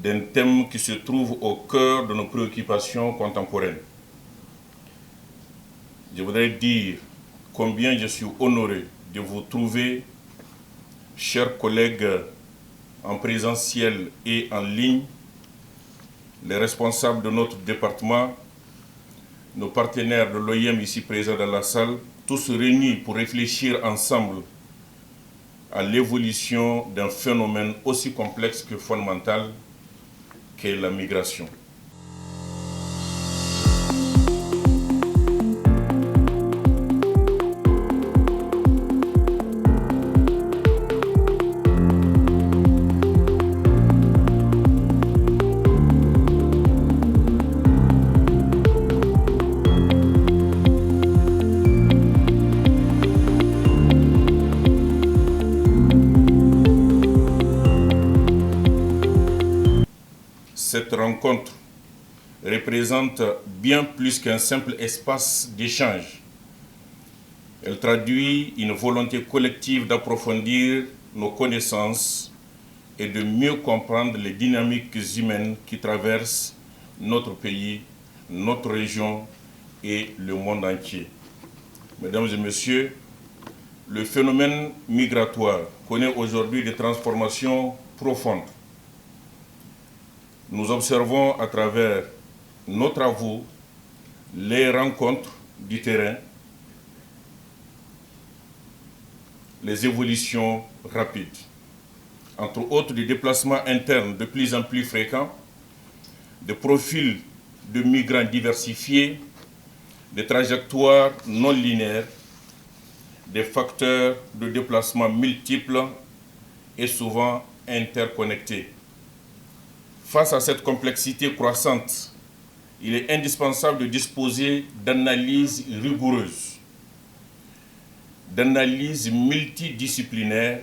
d'un thème qui se trouve au cœur de nos préoccupations contemporaines. Je voudrais dire combien je suis honoré de vous trouver, chers collègues en présentiel et en ligne, les responsables de notre département, nos partenaires de l'OIM ici présents dans la salle, tous réunis pour réfléchir ensemble à l'évolution d'un phénomène aussi complexe que fondamental qu'est la migration. Cette rencontre représente bien plus qu'un simple espace d'échange. Elle traduit une volonté collective d'approfondir nos connaissances et de mieux comprendre les dynamiques humaines qui traversent notre pays, notre région et le monde entier. Mesdames et messieurs, le phénomène migratoire connaît aujourd'hui des transformations profondes. Nous observons à travers nos travaux les rencontres du terrain, les évolutions rapides. Entre autres, des déplacements internes de plus en plus fréquents, des profils de migrants diversifiés, des trajectoires non linéaires, des facteurs de déplacement multiples et souvent interconnectés. Face à cette complexité croissante, il est indispensable de disposer d'analyses rigoureuses, d'analyses multidisciplinaires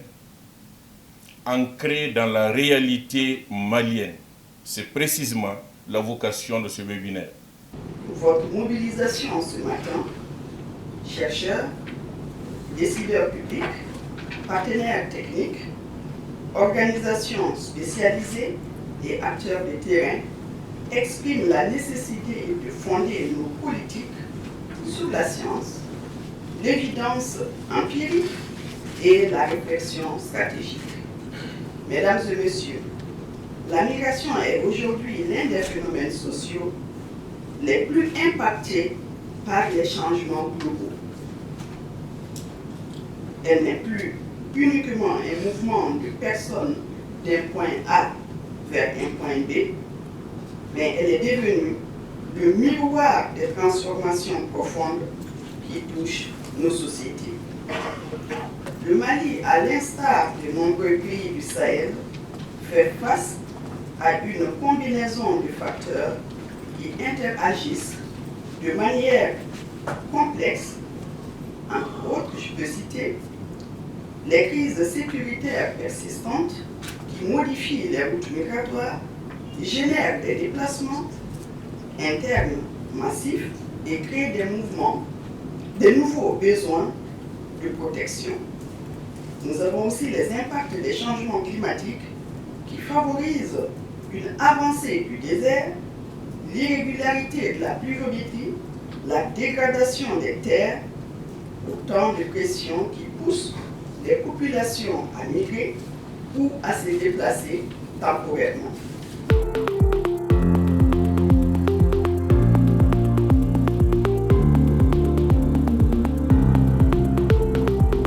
ancrées dans la réalité malienne. C'est précisément la vocation de ce webinaire. Votre mobilisation ce matin, chercheurs, décideurs publics, partenaires techniques, organisations spécialisées et acteurs de terrain expriment la nécessité de fonder nos politiques sur la science, l'évidence empirique et la réflexion stratégique. Mesdames et messieurs, la migration est aujourd'hui l'un des phénomènes sociaux les plus impactés par les changements globaux. Elle n'est plus uniquement un mouvement de personnes d'un point A vers un point B, mais elle est devenue le miroir des transformations profondes qui touchent nos sociétés. Le Mali, à l'instar de nombreux pays du Sahel, fait face à une combinaison de facteurs qui interagissent de manière complexe. Entre autres, je peux citer les crises sécuritaires persistantes qui modifient les routes migratoires, génèrent des déplacements internes massifs et créent des nouveaux besoins de protection. Nous avons aussi les impacts des changements climatiques qui favorisent une avancée du désert, l'irrégularité de la pluviométrie, la dégradation des terres, autant de pressions qui poussent les populations à migrer ou à se déplacer temporairement.